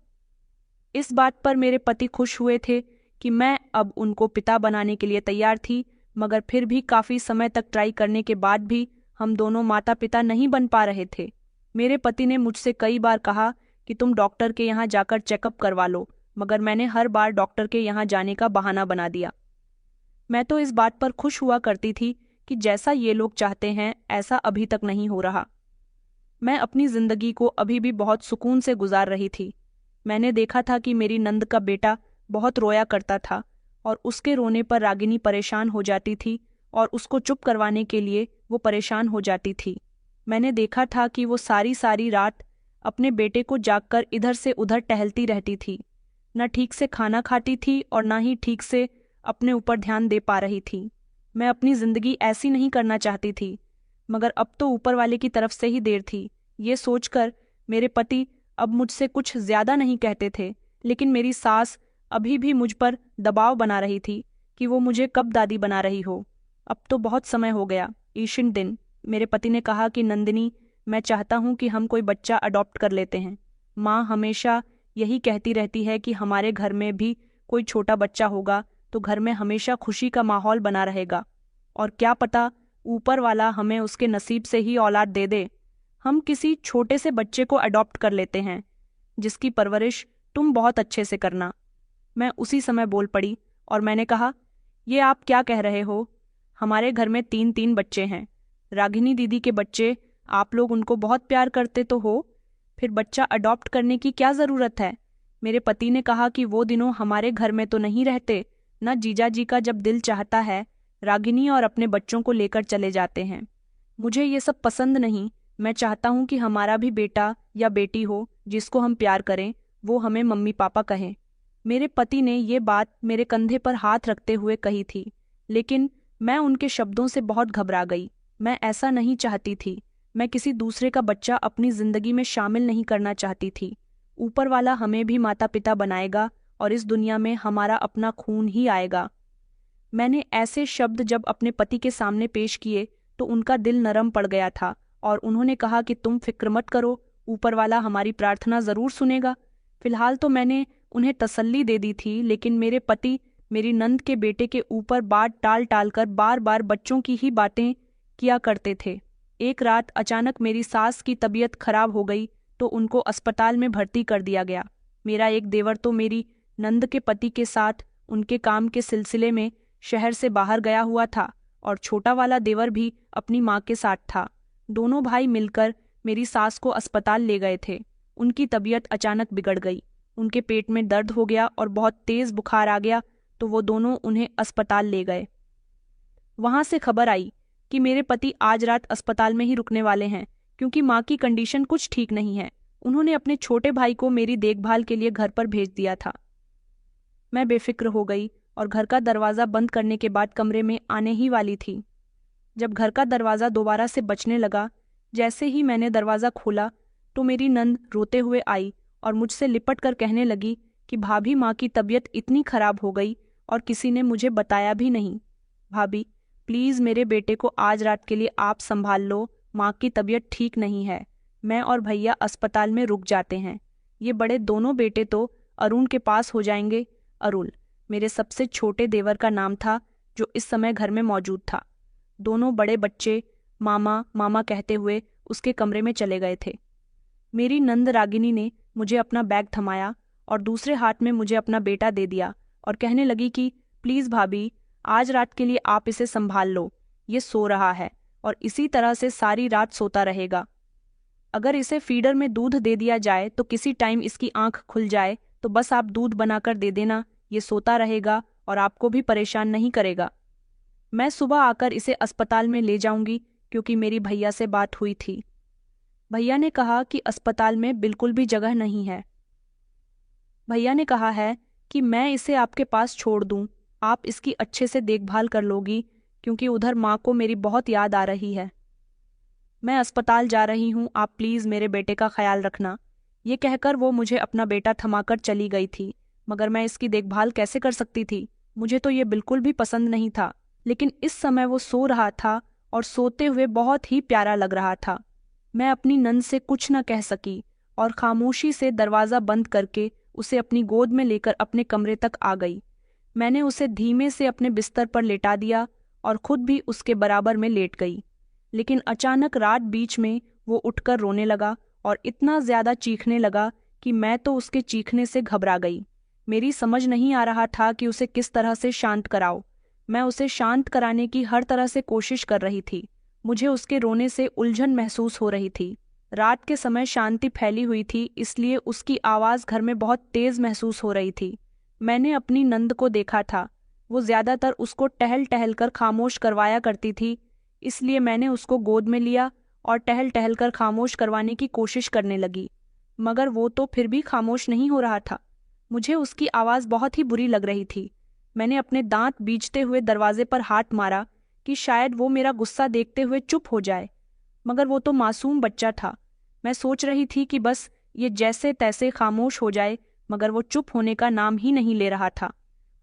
इस बात पर मेरे पति खुश हुए थे कि मैं अब उनको पिता बनाने के लिए तैयार थी, मगर फिर भी काफ़ी समय तक ट्राई करने के बाद भी हम दोनों माता पिता नहीं बन पा रहे थे। मेरे पति ने मुझसे कई बार कहा कि तुम डॉक्टर के यहाँ जाकर चेकअप करवा लो, मगर मैंने हर बार डॉक्टर के यहाँ जाने का बहाना बना दिया। मैं तो इस बात पर खुश हुआ करती थी कि जैसा ये लोग चाहते हैं ऐसा अभी तक नहीं हो रहा। मैं अपनी जिंदगी को अभी भी बहुत सुकून से गुजार रही थी। मैंने देखा था कि मेरी नंद का बेटा बहुत रोया करता था और उसके रोने पर रागिनी परेशान हो जाती थी और उसको चुप करवाने के लिए वो परेशान हो जाती थी। मैंने देखा था कि वो सारी सारी रात अपने बेटे को जागकर इधर से उधर टहलती रहती थी, न ठीक से खाना खाती थी और न ही ठीक से अपने ऊपर ध्यान दे पा रही थी। मैं अपनी जिंदगी ऐसी नहीं करना चाहती थी, मगर अब तो ऊपर वाले की तरफ से ही देर थी। ये सोचकर मेरे पति अब मुझसे कुछ ज्यादा नहीं कहते थे, लेकिन मेरी सास अभी भी मुझ पर दबाव बना रही थी कि वो मुझे कब दादी बना रही हो। अब तो बहुत समय हो गया। ईशिन दिन मेरे पति ने कहा कि नंदिनी, मैं चाहता हूँ कि हम कोई बच्चा अडॉप्ट कर लेते हैं। माँ हमेशा यही कहती रहती है कि हमारे घर में भी कोई छोटा बच्चा होगा तो घर में हमेशा खुशी का माहौल बना रहेगा, और क्या पता ऊपर वाला हमें उसके नसीब से ही औलाद दे दे। हम किसी छोटे से बच्चे को अडॉप्ट कर लेते हैं जिसकी परवरिश तुम बहुत अच्छे से करना। मैं उसी समय बोल पड़ी और मैंने कहा, ये आप क्या कह रहे हो? हमारे घर में 3 बच्चे हैं। रागिनी दीदी के बच्चे, आप लोग उनको बहुत प्यार करते तो हो, फिर बच्चा अडॉप्ट करने की क्या ज़रूरत है? मेरे पति ने कहा कि वो दिनों हमारे घर में तो नहीं रहते, न जीजा जी का जब दिल चाहता है रागिनी और अपने बच्चों को लेकर चले जाते हैं। मुझे ये सब पसंद नहीं। मैं चाहता हूँ कि हमारा भी बेटा या बेटी हो जिसको हम प्यार करें, वो हमें मम्मी पापा कहें। मेरे पति ने ये बात मेरे कंधे पर हाथ रखते हुए कही थी, लेकिन मैं उनके शब्दों से बहुत घबरा गई। मैं ऐसा नहीं चाहती थी। मैं किसी दूसरे का बच्चा अपनी जिंदगी में शामिल नहीं करना चाहती थी। ऊपर वाला हमें भी माता पिता बनाएगा और इस दुनिया में हमारा अपना खून ही आएगा। मैंने ऐसे शब्द जब अपने पति के सामने पेश किए तो उनका दिल नरम पड़ गया था और उन्होंने कहा कि तुम फिक्र मत करो, ऊपर वाला हमारी प्रार्थना जरूर सुनेगा। फिलहाल तो मैंने उन्हें तसल्ली दे दी थी, लेकिन मेरे पति मेरी नंद के बेटे के ऊपर बात टाल टाल कर बार बार बच्चों की ही बातें किया करते थे। एक रात अचानक मेरी सास की तबीयत खराब हो गई तो उनको अस्पताल में भर्ती कर दिया गया। मेरा एक देवर तो मेरी नंद के पति के साथ उनके काम के सिलसिले में शहर से बाहर गया हुआ था और छोटा वाला देवर भी अपनी माँ के साथ था। दोनों भाई मिलकर मेरी सास को अस्पताल ले गए थे। उनकी तबीयत अचानक बिगड़ गई। उनके पेट में दर्द हो गया और बहुत तेज बुखार आ गया तो वो दोनों उन्हें अस्पताल ले गए। वहां से खबर आई कि मेरे पति आज रात अस्पताल में ही रुकने वाले हैं क्योंकि माँ की कंडीशन कुछ ठीक नहीं है। उन्होंने अपने छोटे भाई को मेरी देखभाल के लिए घर पर भेज दिया था। मैं बेफिक्र हो गई और घर का दरवाज़ा बंद करने के बाद कमरे में आने ही वाली थी। जब घर का दरवाज़ा दोबारा से बजने लगा, जैसे ही मैंने दरवाज़ा खोला तो मेरी नंद रोते हुए आई और मुझसे लिपट कर कहने लगी कि भाभी, माँ की तबीयत इतनी खराब हो गई और किसी ने मुझे बताया भी नहीं। भाभी, प्लीज़ मेरे बेटे को आज रात के लिए आप संभाल लो, माँ की तबीयत ठीक नहीं है। मैं और भैया अस्पताल में रुक जाते हैं। ये बड़े दोनों बेटे तो अरुण के पास हो जाएंगे। अरुण मेरे सबसे छोटे देवर का नाम था जो इस समय घर में मौजूद था। दोनों बड़े बच्चे मामा मामा कहते हुए उसके कमरे में चले गए थे। मेरी नंद रागिनी ने मुझे अपना बैग थमाया और दूसरे हाथ में मुझे अपना बेटा दे दिया और कहने लगी कि प्लीज़ भाभी, आज रात के लिए आप इसे संभाल लो। ये सो रहा है और इसी तरह से सारी रात सोता रहेगा। अगर इसे फीडर में दूध दे दिया जाए तो किसी टाइम इसकी आंख खुल जाए तो बस आप दूध बनाकर दे देना। ये सोता रहेगा और आपको भी परेशान नहीं करेगा। मैं सुबह आकर इसे अस्पताल में ले जाऊंगी क्योंकि मेरी भैया से बात हुई थी। भैया ने कहा कि अस्पताल में बिल्कुल भी जगह नहीं है। भैया ने कहा है कि मैं इसे आपके पास छोड़ दूं, आप इसकी अच्छे से देखभाल कर लोगी क्योंकि उधर माँ को मेरी बहुत याद आ रही है। मैं अस्पताल जा रही हूँ, आप प्लीज़ मेरे बेटे का ख्याल रखना। ये कहकर वो मुझे अपना बेटा थमाकर चली गई थी, मगर मैं इसकी देखभाल कैसे कर सकती थी? मुझे तो ये बिल्कुल भी पसंद नहीं था, लेकिन इस समय वो सो रहा था और सोते हुए बहुत ही प्यारा लग रहा था। मैं अपनी नंद से कुछ न कह सकी और खामोशी से दरवाज़ा बंद करके उसे अपनी गोद में लेकर अपने कमरे तक आ गई। मैंने उसे धीमे से अपने बिस्तर पर लेटा दिया और खुद भी उसके बराबर में लेट गई। लेकिन अचानक रात बीच में वो उठकर रोने लगा और इतना ज्यादा चीखने लगा कि मैं तो उसके चीखने से घबरा गई। मेरी समझ नहीं आ रहा था कि उसे किस तरह से शांत कराऊं। मैं उसे शांत कराने की हर तरह से कोशिश कर रही थी। मुझे उसके रोने से उलझन महसूस हो रही थी। रात के समय शांति फैली हुई थी, इसलिए उसकी आवाज़ घर में बहुत तेज महसूस हो रही थी। मैंने अपनी नंद को देखा था, वो ज्यादातर उसको टहल टहल कर खामोश करवाया करती थी, इसलिए मैंने उसको गोद में लिया और टहल टहल कर खामोश करवाने की कोशिश करने लगी। मगर वो तो फिर भी खामोश नहीं हो रहा था। मुझे उसकी आवाज़ बहुत ही बुरी लग रही थी। मैंने अपने दांत बींचते हुए दरवाजे पर हाथ मारा कि शायद वो मेरा गुस्सा देखते हुए चुप हो जाए, मगर वो तो मासूम बच्चा था। मैं सोच रही थी कि बस ये जैसे तैसे खामोश हो जाए, मगर वो चुप होने का नाम ही नहीं ले रहा था।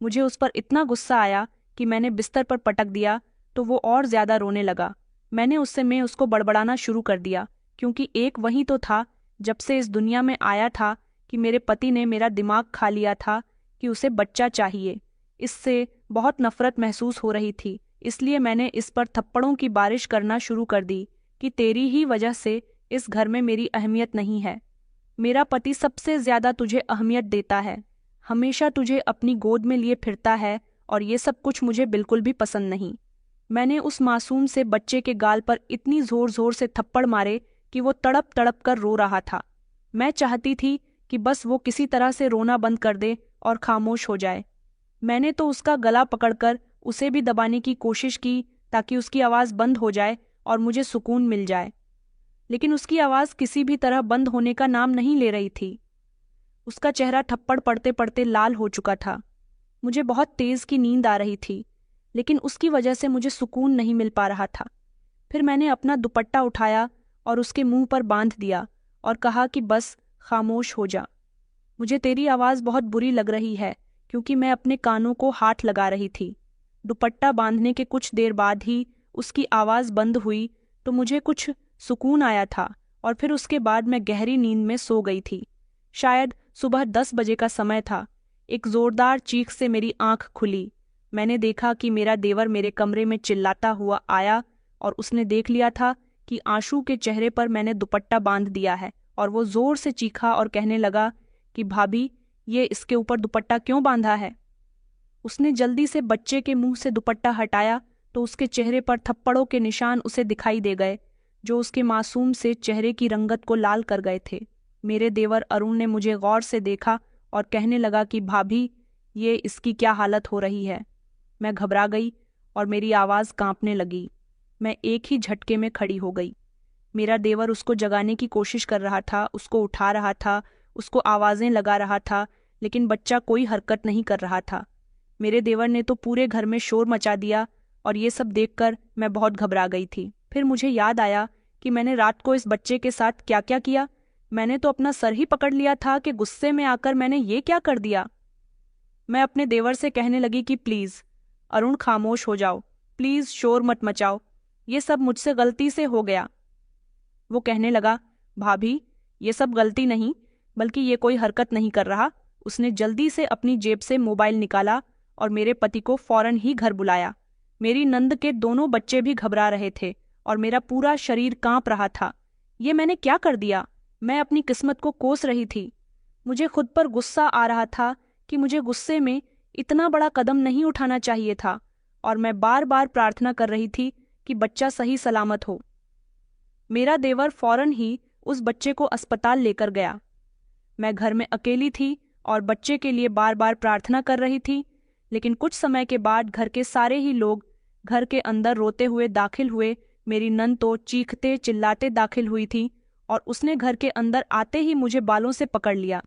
मुझे उस पर इतना गुस्सा आया कि मैंने बिस्तर पर पटक दिया तो वो और ज्यादा रोने लगा। मैंने उसको बड़बड़ाना शुरू कर दिया, क्योंकि एक वही तो था जब से इस दुनिया में आया था कि मेरे पति ने मेरा दिमाग खा लिया था कि उसे बच्चा चाहिए। इससे बहुत नफरत महसूस हो रही थी, इसलिए मैंने इस पर थप्पड़ों की बारिश करना शुरू कर दी कि तेरी ही वजह से इस घर में मेरी अहमियत नहीं है। मेरा पति सबसे ज्यादा तुझे अहमियत देता है, हमेशा तुझे अपनी गोद में लिए फिरता है, और ये सब कुछ मुझे बिल्कुल भी पसंद नहीं। मैंने उस मासूम से बच्चे के गाल पर इतनी जोर जोर से थप्पड़ मारे कि वो तड़प तड़प कर रो रहा था। मैं चाहती थी कि बस वो किसी तरह से रोना बंद कर दे और खामोश हो जाए। मैंने तो उसका गला पकड़कर उसे भी दबाने की कोशिश की ताकि उसकी आवाज़ बंद हो जाए और मुझे सुकून मिल जाए, लेकिन उसकी आवाज़ किसी भी तरह बंद होने का नाम नहीं ले रही थी। उसका चेहरा थप्पड़ पड़ते पड़ते लाल हो चुका था। मुझे बहुत तेज की नींद आ रही थी, लेकिन उसकी वजह से मुझे सुकून नहीं मिल पा रहा था। फिर मैंने अपना दुपट्टा उठाया और उसके मुंह पर बांध दिया और कहा कि बस खामोश हो जा। मुझे तेरी आवाज़ बहुत बुरी लग रही है, क्योंकि मैं अपने कानों को हाथ लगा रही थी। दुपट्टा बांधने के कुछ देर बाद ही उसकी आवाज़ बंद हुई तो मुझे कुछ सुकून आया था, और फिर उसके बाद मैं गहरी नींद में सो गई थी। शायद सुबह 10 बजे का समय था। एक जोरदार चीख से मेरी आंख खुली। मैंने देखा कि मेरा देवर मेरे कमरे में चिल्लाता हुआ आया, और उसने देख लिया था कि आंसू के चेहरे पर मैंने दुपट्टा बांध दिया है, और वो जोर से चीखा और कहने लगा कि भाभी, ये इसके ऊपर दुपट्टा क्यों बांधा है। उसने जल्दी से बच्चे के मुंह से दुपट्टा हटाया तो उसके चेहरे पर थप्पड़ों के निशान उसे दिखाई दे गए, जो उसके मासूम से चेहरे की रंगत को लाल कर गए थे। मेरे देवर अरुण ने मुझे गौर से देखा और कहने लगा कि भाभी, ये इसकी क्या हालत हो रही है। मैं घबरा गई और मेरी आवाज़ कांपने लगी। मैं एक ही झटके में खड़ी हो गई। मेरा देवर उसको जगाने की कोशिश कर रहा था, उसको उठा रहा था, उसको आवाज़ें लगा रहा था, लेकिन बच्चा कोई हरकत नहीं कर रहा था। मेरे देवर ने तो पूरे घर में शोर मचा दिया, और ये सब देखकर मैं बहुत घबरा गई थी। फिर मुझे याद आया कि मैंने रात को इस बच्चे के साथ क्या क्या किया। मैंने तो अपना सर ही पकड़ लिया था कि गुस्से में आकर मैंने ये क्या कर दिया। मैं अपने देवर से कहने लगी कि प्लीज़ अरुण, खामोश हो जाओ, प्लीज़ शोर मत मचाओ, ये सब मुझसे गलती से हो गया। वो कहने लगा, भाभी, ये सब गलती नहीं, बल्कि ये कोई हरकत नहीं कर रहा। उसने जल्दी से अपनी जेब से मोबाइल निकाला और मेरे पति को फौरन ही घर बुलाया। मेरी नंद के दोनों बच्चे भी घबरा रहे थे और मेरा पूरा शरीर कांप रहा था। ये मैंने क्या कर दिया। मैं अपनी किस्मत को कोस रही थी। मुझे खुद पर गुस्सा आ रहा था कि मुझे गुस्से में इतना बड़ा कदम नहीं उठाना चाहिए था, और मैं बार बार प्रार्थना कर रही थी कि बच्चा सही सलामत हो। मेरा देवर फौरन ही उस बच्चे को अस्पताल लेकर गया। मैं घर में अकेली थी और बच्चे के लिए बार बार प्रार्थना कर रही थी, लेकिन कुछ समय के बाद घर के सारे ही लोग घर के अंदर रोते हुए दाखिल हुए। मेरी नंद तो चीखते चिल्लाते दाखिल हुई थी, और उसने घर के अंदर आते ही मुझे बालों से पकड़ लिया।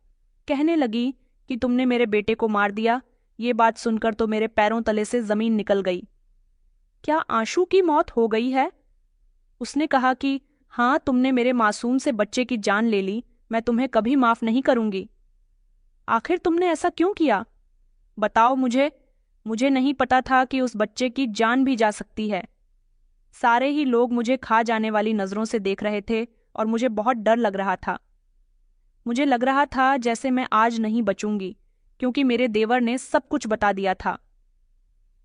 कहने लगी कि तुमने मेरे बेटे को मार दिया। ये बात सुनकर तो मेरे पैरों तले से जमीन निकल गई। क्या आंशू की मौत हो गई है? उसने कहा कि हाँ, तुमने मेरे मासूम से बच्चे की जान ले ली। मैं तुम्हें कभी माफ नहीं करूंगी। आखिर तुमने ऐसा क्यों किया? बताओ मुझे। मुझे नहीं पता था कि उस बच्चे की जान भी जा सकती है। सारे ही लोग मुझे खा जाने वाली नजरों से देख रहे थे और मुझे बहुत डर लग रहा था। मुझे लग रहा था जैसे मैं आज नहीं बचूंगी। क्योंकि मेरे देवर ने सब कुछ बता दिया था।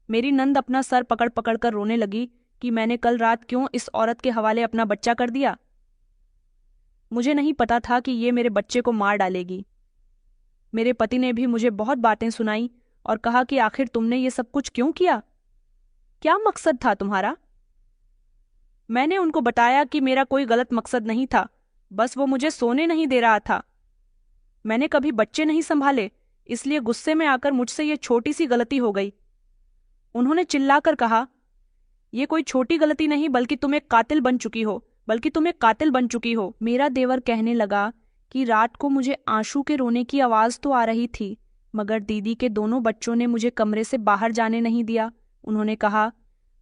मेरी नंद अपना सर पकड़ पकड़ कर रोने लगी कि मैंने कल रात क्यों इस औरत के हवाले अपना बच्चा कर दिया। मुझे नहीं पता था कि ये मेरे बच्चे को मार डालेगी। मेरे पति ने भी मुझे बहुत बातें सुनाई और कहा कि आखिर तुमने ये सब कुछ क्यों किया, क्या मकसद था तुम्हारा। मैंने उनको बताया कि मेरा कोई गलत मकसद नहीं था, बस वो मुझे सोने नहीं दे रहा था। मैंने कभी बच्चे नहीं संभाले, इसलिए गुस्से में आकर मुझसे ये छोटी सी गलती हो गई। उन्होंने चिल्लाकर कहा, ये कोई छोटी गलती नहीं बल्कि तुम एक कातिल बन चुकी हो। मेरा देवर कहने लगा कि रात को मुझे आंसू के रोने की आवाज तो आ रही थी, मगर दीदी के दोनों बच्चों ने मुझे कमरे से बाहर जाने नहीं दिया। उन्होंने कहा,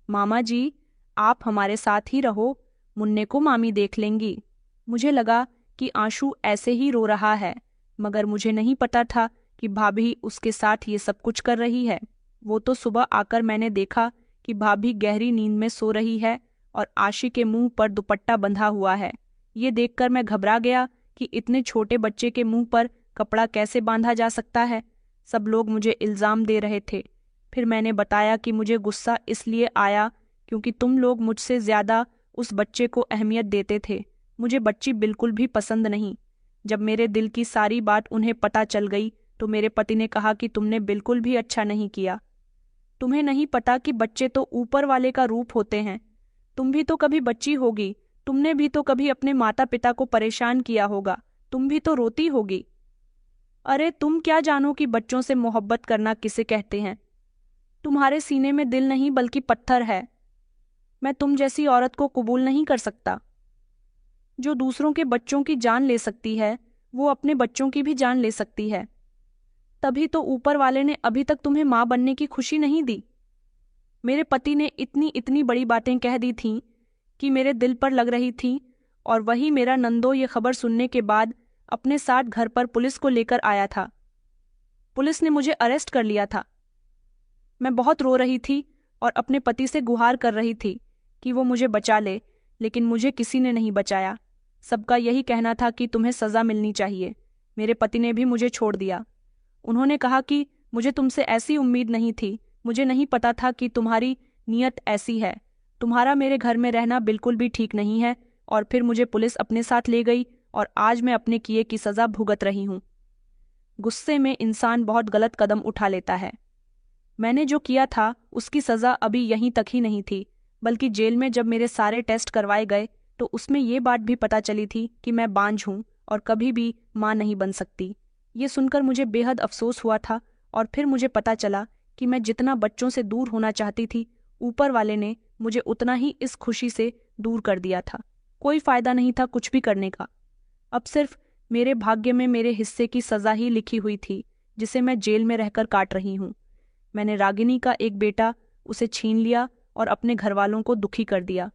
मामा जी आप हमारे साथ ही रहो, मुन्ने को मामी देख लेंगी। मुझे लगा कि आंसू ऐसे ही रो रहा है, मगर मुझे नहीं पता था कि भाभी उसके साथ ये सब कुछ कर रही है। वो तो सुबह आकर मैंने देखा कि भाभी गहरी नींद में सो रही है और आशी के मुंह पर दुपट्टा बंधा हुआ है। ये देखकर मैं घबरा गया कि इतने छोटे बच्चे के मुंह पर कपड़ा कैसे बांधा जा सकता है। सब लोग मुझे इल्जाम दे रहे थे। फिर मैंने बताया कि मुझे गुस्सा इसलिए आया क्योंकि तुम लोग मुझसे ज्यादा उस बच्चे को अहमियत देते थे। मुझे बच्ची बिल्कुल भी पसंद नहीं। जब मेरे दिल की सारी बात उन्हें पता चल गई तो मेरे पति ने कहा कि तुमने बिल्कुल भी अच्छा नहीं किया। तुम्हें नहीं पता कि बच्चे तो ऊपर वाले का रूप होते हैं। तुम भी तो कभी बच्ची होगी, तुमने भी तो कभी अपने माता पिता को परेशान किया होगा, तुम भी तो रोती होगी। अरे तुम क्या जानो कि बच्चों से मोहब्बत करना किसे कहते हैं। तुम्हारे सीने में दिल नहीं बल्कि पत्थर है। मैं तुम जैसी औरत को कबूल नहीं कर सकता। जो दूसरों के बच्चों की जान ले सकती है वो अपने बच्चों की भी जान ले सकती है। तभी तो ऊपर वाले ने अभी तक तुम्हें मां बनने की खुशी नहीं दी। मेरे पति ने इतनी इतनी बड़ी बातें कह दी थीं कि मेरे दिल पर लग रही थी, और वही मेरा नंदो ये खबर सुनने के बाद अपने साथ घर पर पुलिस को लेकर आया था। पुलिस ने मुझे अरेस्ट कर लिया था। मैं बहुत रो रही थी और अपने पति से गुहार कर रही थी कि वो मुझे बचा ले, लेकिन मुझे किसी ने नहीं बचाया। सबका यही कहना था कि तुम्हें सजा मिलनी चाहिए। मेरे पति ने भी मुझे छोड़ दिया। उन्होंने कहा कि मुझे तुमसे ऐसी उम्मीद नहीं थी, मुझे नहीं पता था कि तुम्हारी नीयत ऐसी है। तुम्हारा मेरे घर में रहना बिल्कुल भी ठीक नहीं है। और फिर मुझे पुलिस अपने साथ ले गई और आज मैं अपने किए की सजा भुगत रही हूँ। गुस्से में इंसान बहुत गलत कदम उठा लेता है। मैंने जो किया था उसकी सजा अभी यहीं तक ही नहीं थी, बल्कि जेल में जब मेरे सारे टेस्ट करवाए गए तो उसमें ये बात भी पता चली थी कि मैं बांझ हूँ और कभी भी मां नहीं बन सकती। ये सुनकर मुझे बेहद अफसोस हुआ था और फिर मुझे पता चला कि मैं जितना बच्चों से दूर होना चाहती थी, ऊपर वाले ने मुझे उतना ही इस खुशी से दूर कर दिया था। कोई फायदा नहीं था कुछ भी करने का। अब सिर्फ मेरे भाग्य में मेरे हिस्से की सजा ही लिखी हुई थी, जिसे मैं जेल में रहकर काट रही हूँ। मैंने रागिनी का एक बेटा उसे छीन लिया और अपने घरवालों को दुखी कर दिया।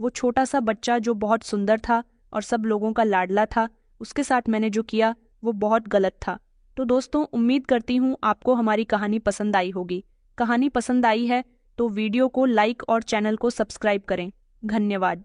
वो छोटा सा बच्चा जो बहुत सुंदर था और सब लोगों का लाडला था, उसके साथ मैंने जो किया वो बहुत गलत था। तो दोस्तों, उम्मीद करती हूँ आपको हमारी कहानी पसंद आई होगी। कहानी पसंद आई है तो वीडियो को लाइक और चैनल को सब्सक्राइब करें। धन्यवाद।